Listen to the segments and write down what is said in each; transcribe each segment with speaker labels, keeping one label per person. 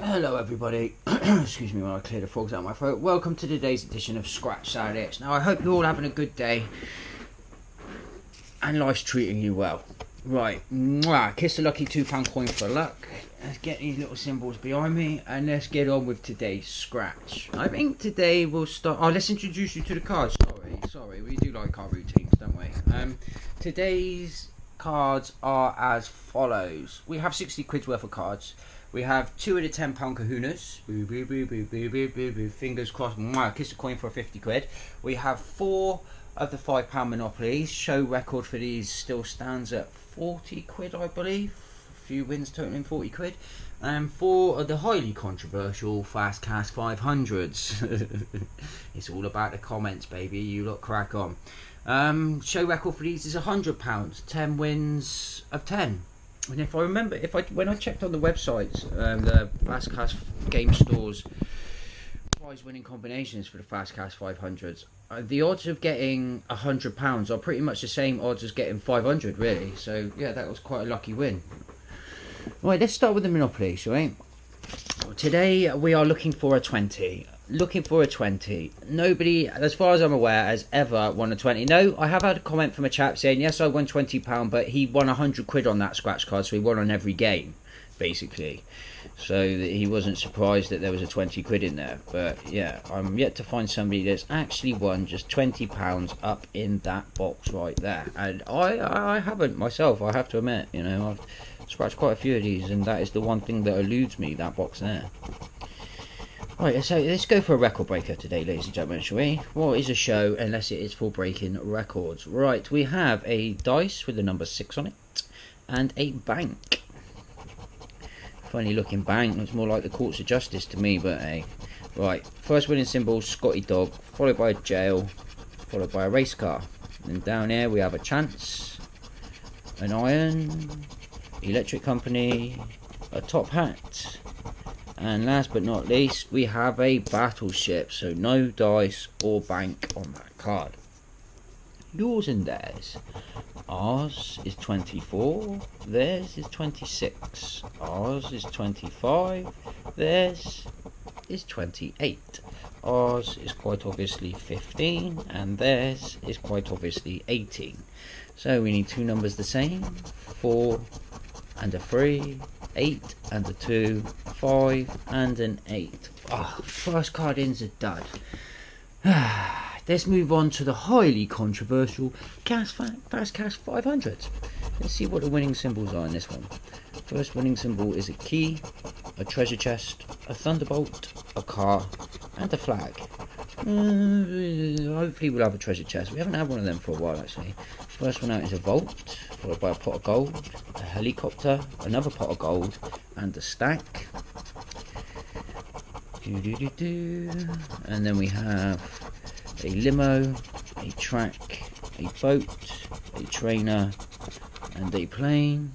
Speaker 1: Hello everybody, excuse me while I clear the frogs out of my throat. Welcome to today's edition of Scratch Saturdays. Now I hope you're all having a good day and life's treating you well. Right, mwah, kiss the lucky £2 coin for luck. Let's get these little symbols behind me and let's get on with today's scratch. I think today we'll start, let's introduce you to the cards. Sorry, we do like our routines, don't we? Today's cards are as follows. We have 60 quid's worth of cards. We have 2 of the £10 kahunas. Boo, boo, boo, boo, boo, boo, boo, boo. Fingers crossed. Mwah, kiss a coin for 50 quid. We have 4 of the £5 monopolies. Show record for these still stands at 40 quid, I believe. A few wins totaling 40 quid. And 4 of the highly controversial Fast Cash 500s. It's all about the comments, baby. You lot crack on. Show record for these is £100. 10 wins of 10. And if I remember, when I checked on the websites, the Fast Cash game stores prize winning combinations for the Fast Cash 500s, the odds of getting £100 are pretty much the same odds as getting 500, really. So yeah, that was quite a lucky win. Right, let's start with the Monopoly, shall we? Today we are looking for a 20. Nobody, as far as I'm aware, has ever won a 20. No, I have had a comment from a chap saying, yes, I won £20, but he won 100 quid on that scratch card, so he won on every game, basically. So he wasn't surprised that there was a 20 quid in there. But yeah, I'm yet to find somebody that's actually won just £20 up in that box right there. And I haven't myself, I have to admit. You know, I've scratched quite a few of these, and that is the one thing that eludes me, that box there. Right, so let's go for a record breaker today, ladies and gentlemen, shall we? What is a show unless it is for breaking records? Right, we have a dice with the number 6 on it, and a bank. Funny looking bank, looks more like the Courts of Justice to me, but hey. Right, first winning symbol, Scotty Dog, followed by a jail, followed by a race car. And down here we have a chance, an iron, electric company, a top hat. And last but not least, we have a battleship, so no dice or bank on that card. Yours and theirs. Ours is 24, theirs is 26. Ours is 25, theirs is 28. Ours is quite obviously 15, and theirs is quite obviously 18. So we need two numbers the same, 4 and a 3, 8 and a 2, 5 and an 8. First card in's a dud. Let's move on to the highly controversial Fast Cash 500s. Let's see what the winning symbols are in this one. First winning symbol is a key, a treasure chest, a thunderbolt, a car, and a flag. Hopefully we'll have a treasure chest. We haven't had one of them for a while, actually. First one out is a vault, followed by a pot of gold, a helicopter, another pot of gold, and a stack. And then we have a limo, a track, a boat, a trainer, and a plane.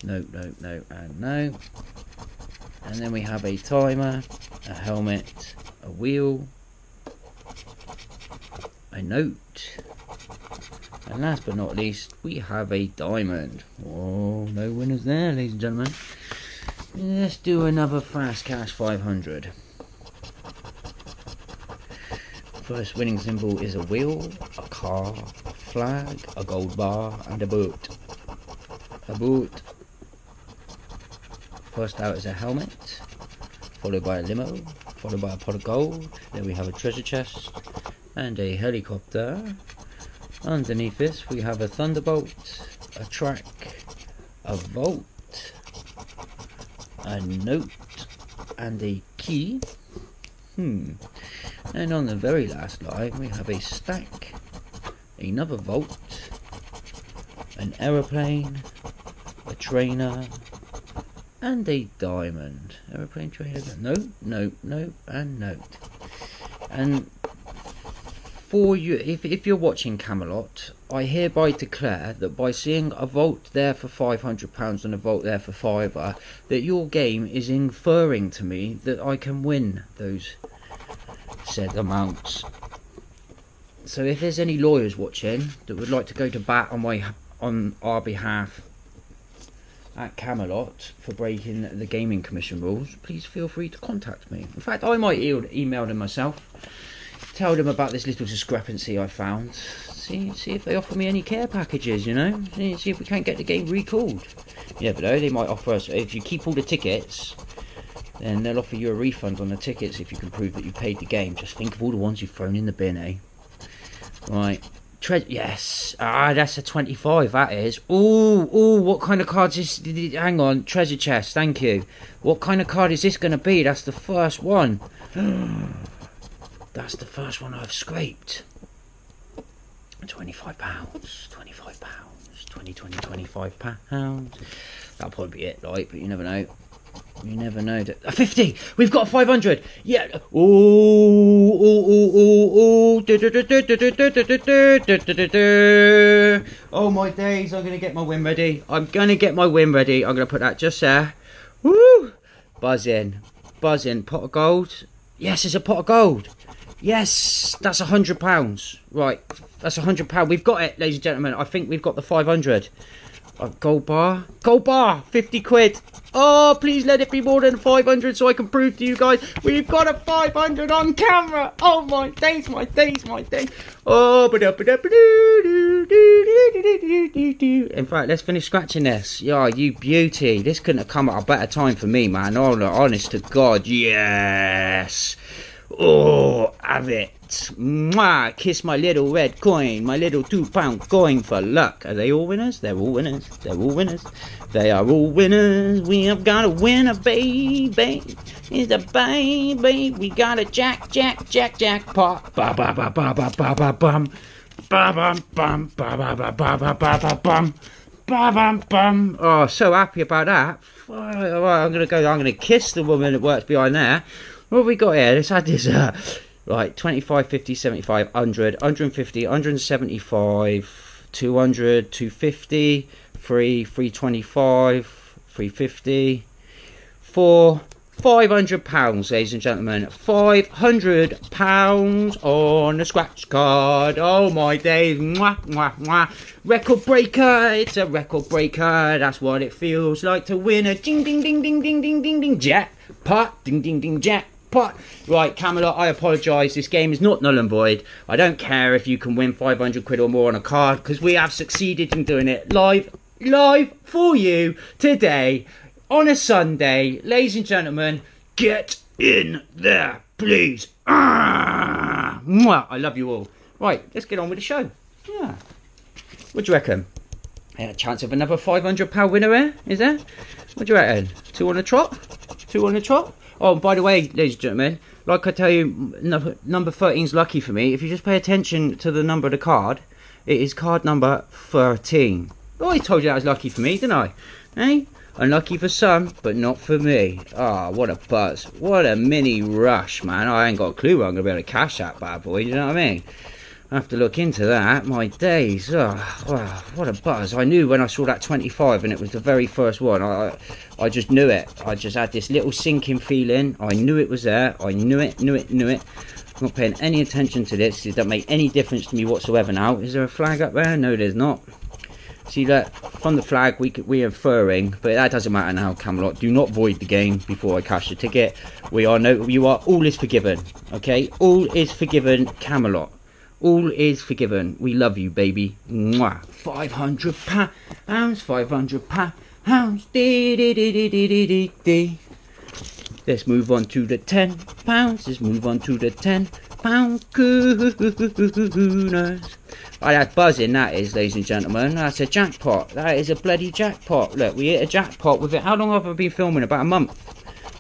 Speaker 1: No, and no. And then we have a timer, a helmet, a wheel, a note, and last but not least, we have a diamond. Oh, no winners there, ladies and gentlemen. Let's do another Fast Cash 500. First winning symbol is a wheel, a car, a flag, a gold bar, and a boat. A boat. First out is a helmet, followed by a limo, followed by a pot of gold. Then we have a treasure chest and a helicopter. Underneath this we have a thunderbolt, a track, a vault, a note, and a key. And on the very last line we have a stack, another vault, an aeroplane, a trainer, and a diamond. Aeroplane, trainer, no, and note. And for you, if you're watching Camelot, I hereby declare that by seeing a vault there for £500 and a vault there for £5, that your game is inferring to me that I can win those said amounts. So if there's any lawyers watching that would like to go to bat on our behalf at Camelot for breaking the gaming commission rules, please feel free to contact me. In fact, I might email them myself, tell them about this little discrepancy I found, see if they offer me any care packages, you know, see if we can't get the game recalled. Yeah, but though, they might offer us, if you keep all the tickets, then they'll offer you a refund on the tickets if you can prove that you paid the game. Just think of all the ones you've thrown in the bin, eh? Right. Yes. Ah, that's a 25, that is. Ooh, what kind of cards is... Hang on. Treasure chest, thank you. What kind of card is this going to be? That's the first one. That's the first one I've scraped. £25. £25. 25 pounds. That'll probably be it, right? But you never know. You never know. A 50. We've got 500. Yeah. Oh. Oh my days! I'm gonna get my win ready. I'm gonna put that just there. Woo! Buzzing. Pot of gold. Yes, it's a pot of gold. Yes, that's £100. Right, that's £100. We've got it, ladies and gentlemen. I think we've got the 500. Gold bar, 50 quid. Oh, please let it be more than 500 so I can prove to you guys we've got a 500 on camera. Oh my days. Oh, in fact, let's finish scratching this. Yeah, you beauty. This couldn't have come at a better time for me, man. Oh, no, honest to God, yes. Oh, have it. Mwah, kiss my little red coin, my little £2 coin for luck. Are they all winners? They're all winners. They are all winners. We have got a winner, baby. It's a baby. We got a jackpot. Ba ba ba ba ba ba ba bum. Ba bum bum ba ba ba ba ba ba ba bum. Ba bum bum. Oh, so happy about that. Right, I'm gonna kiss the woman that works behind there. What have we got here? Let's add this right, 25, 50, 75, 100, 150, 175, 200, 250, 325, 350, 500 pounds, ladies and gentlemen. 500 pounds on a scratch card. Oh my days. Mwah, mwah, mwah. Record breaker. It's a record breaker. That's what it feels like to win a ding ding ding ding ding ding ding ding jackpot. Ding ding ding jackpot. Right, Camelot, I apologise. This game is not null and void. I don't care if you can win 500 quid or more on a card, because we have succeeded in doing it live for you today on a Sunday. Ladies and gentlemen, get in there, please. Mwah, I love you all. Right, let's get on with the show. Yeah. What do you reckon? A chance of another £500 winner here, is there? What do you reckon? Two on the trot? Oh, by the way, ladies and gentlemen, like I tell you, number 13 is lucky for me. If you just pay attention to the number of the card, it is card number 13. Oh, I told you that was lucky for me, didn't I? Eh? Unlucky for some, but not for me. Ah, what a buzz. What a mini rush, man. I ain't got a clue where I'm going to be able to cash that bad boy, you know what I mean? I have to look into that. My days. Oh, wow, what a buzz. I knew when I saw that 25 and it was the very first one. I just knew it. I just had this little sinking feeling. I knew it was there. I knew it. I'm not paying any attention to this. It doesn't make any difference to me whatsoever now. Is there a flag up there? No, there's not. See that? From the flag, we're inferring, but that doesn't matter now, Camelot. Do not void the game before I cash the ticket. All is forgiven. Okay? All is forgiven, Camelot. All is forgiven. We love you, baby. Mwah. £500. £500. Let's move on to the £10. Let's move on to the £10 gooners. Oh, that's buzzing, that is, ladies and gentlemen. That's a jackpot. That is a bloody jackpot. Look, we hit a jackpot with it. How long have I been filming? About a month.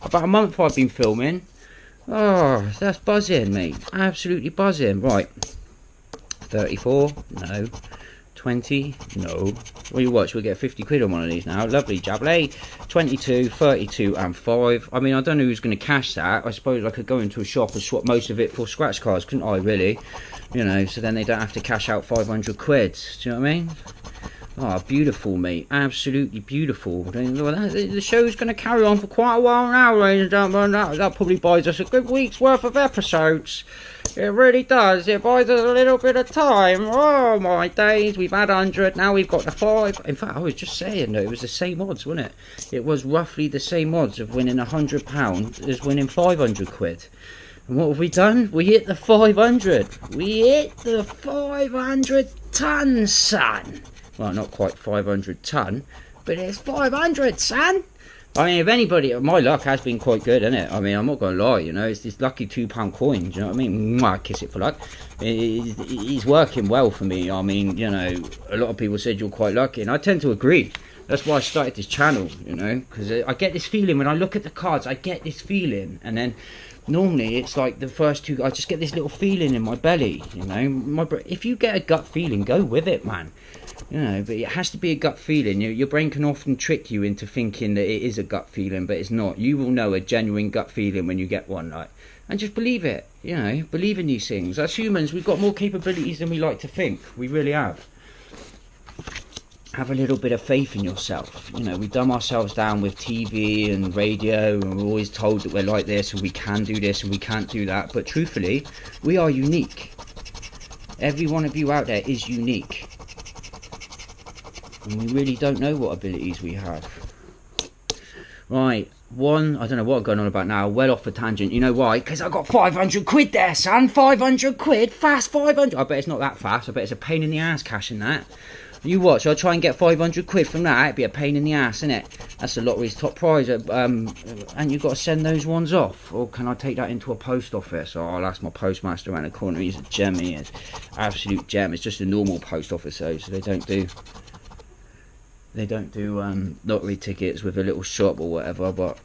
Speaker 1: About a month I've been filming. Oh, that's buzzing, mate. Absolutely buzzing. Right. 34, no. 20, no. Well, you watch, we'll get 50 quid on one of these now. Lovely, Jablay. 22, 32 and 5. I mean, I don't know who's going to cash that. I suppose I could go into a shop and swap most of it for scratch cards, couldn't I, really? You know, so then they don't have to cash out 500 quid. Do you know what I mean? Oh, beautiful, mate. Absolutely beautiful. The show's going to carry on for quite a while now, ladies and gentlemen. That probably buys us a good week's worth of episodes. It really does. It buys us a little bit of time. Oh my days, we've had 100, now we've got the 5. In fact, I was just saying though, it was the same odds, wasn't it? It was roughly the same odds of winning £100 as winning 500 quid. And what have we done? We hit the 500. We hit the 500 ton, son. Well, not quite 500 ton, but it's 500, son. I mean, if anybody, my luck has been quite good, isn't it? I mean, I'm not going to lie, you know, it's this lucky £2 coin, do you know what I mean? Mwah, kiss it for luck. He's working well for me. I mean, you know, a lot of people said you're quite lucky, and I tend to agree. That's why I started this channel, you know, because I get this feeling when I look at the cards, I get this feeling, and then normally it's like the first two, I just get this little feeling in my belly, you know. If you get a gut feeling, go with it, man. You know, but it has to be a gut feeling. Your brain can often trick you into thinking that it is a gut feeling, but it's not. You will know a genuine gut feeling when you get one, like, and just believe it. You know, believe in these things. As humans, we've got more capabilities than we like to think. We really have. Have a little bit of faith in yourself. You know, we dumb ourselves down with TV and radio, and we're always told that we're like this and we can do this and we can't do that. But truthfully, we are unique. Every one of you out there is unique. And we really don't know what abilities we have. Right, I don't know what I'm going on about now, well off a tangent. You know why? Because I got 500 quid there, son. 500 quid, fast 500. I bet it's not that fast. I bet it's a pain in the ass cashing that. You watch, I'll try and get 500 quid from that. It'd be a pain in the ass, innit? That's the lottery's top prize. And you've got to send those ones off. Or can I take that into a post office? Oh, I'll ask my postmaster around the corner. He's a gem, he is. Absolute gem. It's just a normal post office though, so they don't do lottery tickets with a little shop or whatever, but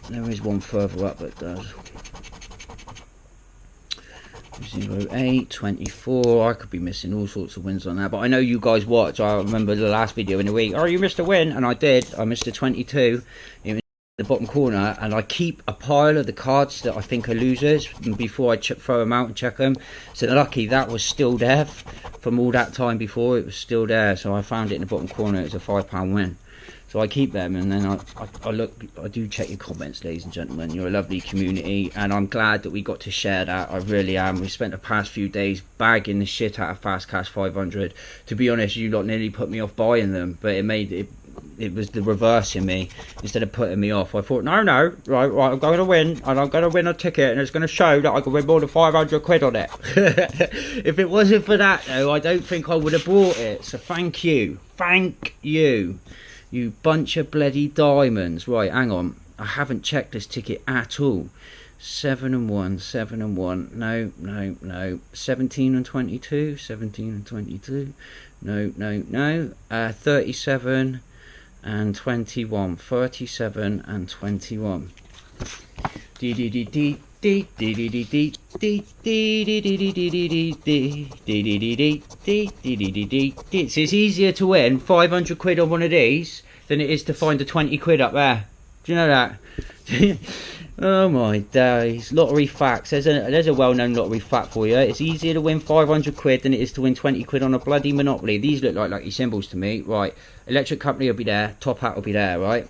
Speaker 1: there is one further up that does. 08, 24, I could be missing all sorts of wins on that, but I know you guys watch. I remember the last video in the week, oh, you missed a win, and I did. I missed a 22 in the bottom corner, and I keep a pile of the cards that I think are losers before I throw them out and check them. So lucky that was still there from all that time before. It was still there, so I found it in the bottom corner. It was a £5 win, so I keep them, and then I look. I do check your comments, ladies and gentlemen. You're a lovely community, and I'm glad that we got to share that. I really am. We spent the past few days bagging the shit out of Fast Cash 500. To be honest, you lot nearly put me off buying them, but it was the reverse in me. Instead of putting me off, I thought, no, right, I'm going to win, and I'm going to win a ticket, and it's going to show that I can win more than 500 quid on it. If it wasn't for that, though, I don't think I would have bought it. So thank you, you bunch of bloody diamonds. Right, hang on, I haven't checked this ticket at all. 7 and 1, 7 and 1. No. 17 and 22, 17 and 22. No. 37 and 21, 37 and 21. It's easier to win 500 quid on one of these than it is to find a 20 quid up there. Do you know that? Oh my days. Lottery facts. There's a well-known lottery fact for you. It's easier to win 500 quid than it is to win 20 quid on a bloody Monopoly. These look like lucky symbols to me. Right. Electric company will be there. Top hat will be there, right?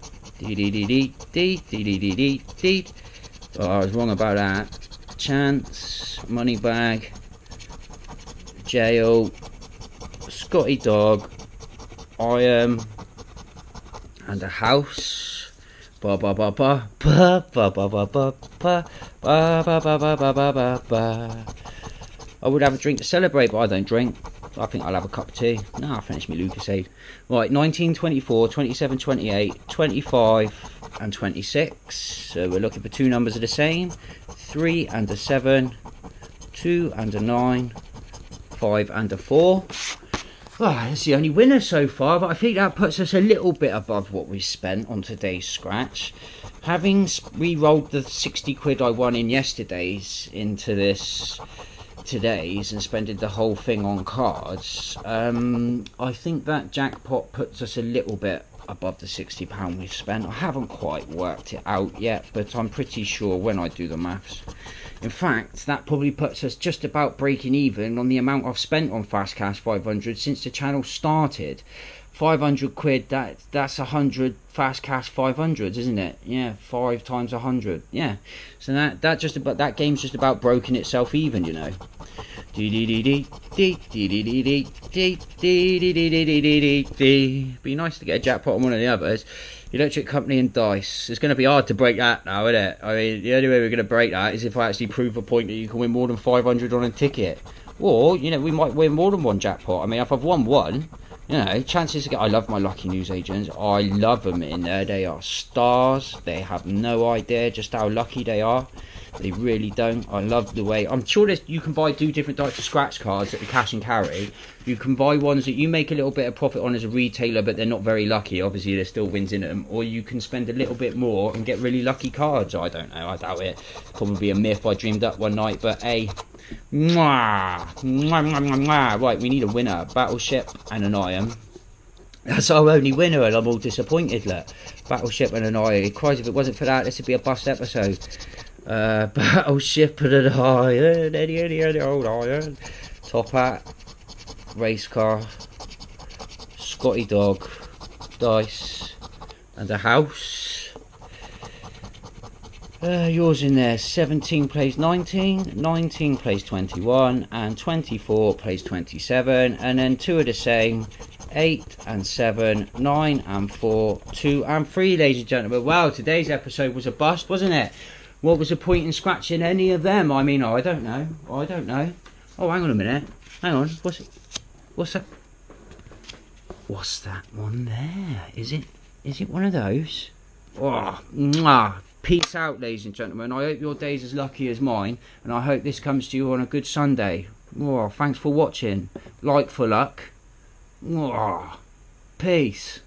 Speaker 1: Oh, I was wrong about that. Chance. Money bag. Jail. Scotty dog. I am. And a house. I would have a drink to celebrate, but I don't drink. I think I'll have a cup of tea. No, I'll finish my Lucasade. Right, 19, 24, 27, 28, 25 and 26. So we're looking for two numbers of the same. 3 and a 7, 2 and a 9, 5 and a 4. Oh, that's the only winner so far, but I think that puts us a little bit above what we spent on today's scratch. Having re-rolled the 60 quid I won in yesterday's into this today's and spending the whole thing on cards, I think that jackpot puts us a little bit above the £60 we've spent. I haven't quite worked it out yet, but I'm pretty sure when I do the maths. In fact, that probably puts us just about breaking even on the amount I've spent on Fast Cash 500 since the channel started. 500 quid, that's 100 fast cash 500s, isn't it? Yeah, 5 times 100. Yeah, so that game's just about broken itself even, you know. Be nice to get a jackpot on one of the others. Electric Company and dice. It's going to be hard to break that now, isn't it? I mean, the only way we're going to break that is if I actually prove a point that you can win more than 500 on a ticket. Or, you know, we might win more than one jackpot. I mean, if I've won one, you know, chances to get. I love my lucky news agents. I love them in there. They are stars. They have no idea just how lucky they are. They really don't. I love the way. I'm sure you can do different types of scratch cards at the cash and carry. You can buy ones that you make a little bit of profit on as a retailer, but they're not very lucky. Obviously, there's still wins in them. Or you can spend a little bit more and get really lucky cards. I don't know. I doubt it. Probably a myth I dreamed up one night. But hey, mwah, mwah, mwah, mwah, mwah. Right, we need a winner. Battleship and an iron. That's our only winner, and I'm all disappointed. Look, Battleship and an iron. Christ, if it wasn't for that, this would be a bust episode. Battleship and an iron, any old iron. Top hat, race car, Scotty dog, dice, and a house. Yours in there. 17 plays 19, 19 plays 21, and 24 plays 27, and then two of the same. 8 and 7, 9 and 4, 2 and 3, ladies and gentlemen. Wow, today's episode was a bust, wasn't it? What was the point in scratching any of them? I mean, I don't know. Oh, hang on a minute. Hang on. What's that? What's that one there? Is it one of those? Oh, mwah. Peace out, ladies and gentlemen. I hope your day's as lucky as mine, and I hope this comes to you on a good Sunday. Oh, thanks for watching. Like for luck. Oh, peace.